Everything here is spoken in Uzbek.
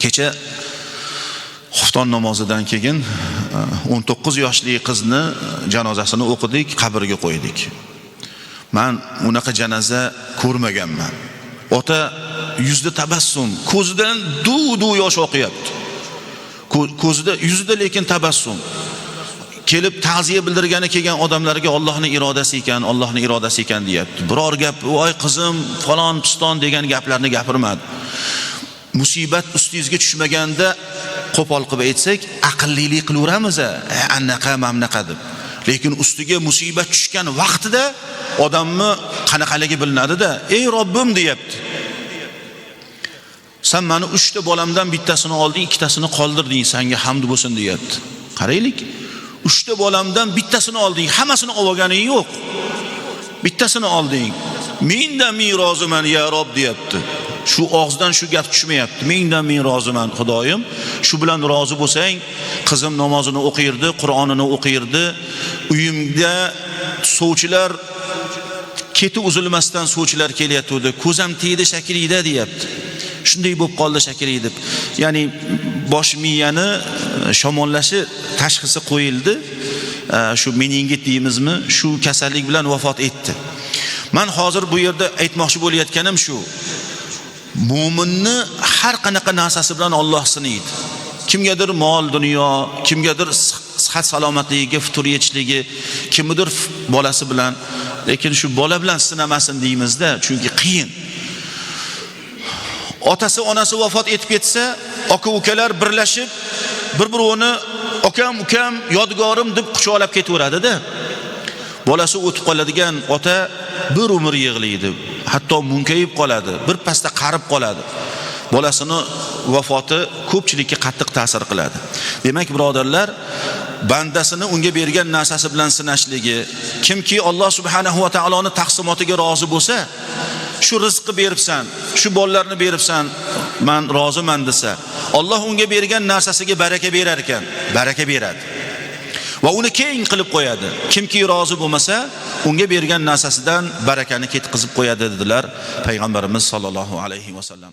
Kecha xufton namozidan keyin 19 yoshli qizni janozasini o'qidik, qabrga qo'ydik. Men unaqa janoza ko'rmaganman. Ota yuzda tabassum, ko'zidan duv yosh oqyapti. Ko'zida, yuzida lekin tabassum. Kelib ta'ziya bildirgani kelgan odamlarga Allohning irodasi ekan deyapti. Biror gap, "Voy qizim, falon piston" degan gaplarni gapirmadi. Musibat ustingizga tushmaganda qo'pol qilib aytsak, aqllilik qilaveramiz, annaqa deb. Lekin ustiga musibat tushgan vaqtida odamni qanaqaligi bilinadi-da, "Ey Robbim" deyapti. "Sen meni 3 ta bolamdan bittasini olding, 2 tasini qoldirding, senga hamd bo'lsin" deyapti. Qaraylik, 3 ta bolamdan bittasini olding, hammasini olganing yo'q. Bittasini olding. "Mendan men roziman ya Rob" deyapti. Shu og'izdan shu gap tushmayapti. "Mendan men roziman Xudoyim. Shu bilan rozi bo'lsang, qizim namozini o'qirdi, Qur'onini o'qirdi. Uyimda sovchilar keti uzilmasdan sovchilar kelyapti. Ko'zam tegdi shakilida" deyapti. Shunday bo'lib qoldi shakilida deb. Ya'ni bosh miyani shamollashi tashxisi qo'yildi. Shu meningit deymizmi? Shu kasallik bilan vafot etdi. Men hozir bu yerda aytmoqchi bo'layotganim shu. Mo'minni har qanaqa narsasi bilan Alloh sinaydi. Kimgadir mol, dunyo, kimgadir sihat salomatligiga futur yetishligi, kimdir bolasi bilan, lekin shu bola bilan sinamasin deymizda, chunki qiyin. Otasi, onasi vafot etib ketsa, aka-ukalar birlashib, bir-birini "Akam, ukam, yodgorim" deb quchoqlab ketaveradi-da. Bolasi o'tib qoladigan ota bir umr yig'laydi, hatto munkayib qoladi, bir pasda qarib qoladi. Bolasini vafoti ko'pchilikka qattiq ta'sir qiladi. Demak, birodarlar, bandasini unga bergan narsasi bilan sinashligi, kimki Alloh subhanahu va taoloning taqsimotiga rozi bo'lsa, shu rizqni beribsan, shu bolalarni beribsan, men roziman desa, Alloh unga bergan narsasiga baraka berar ekan, baraka beradi. Va uni keng qilib qo'yadi. Kimki rozi bo'lmasa, unga bergan narsasidan barakani ketkizib qo'yadi dedilar payg'ambarimiz sollallohu alayhi vasallam.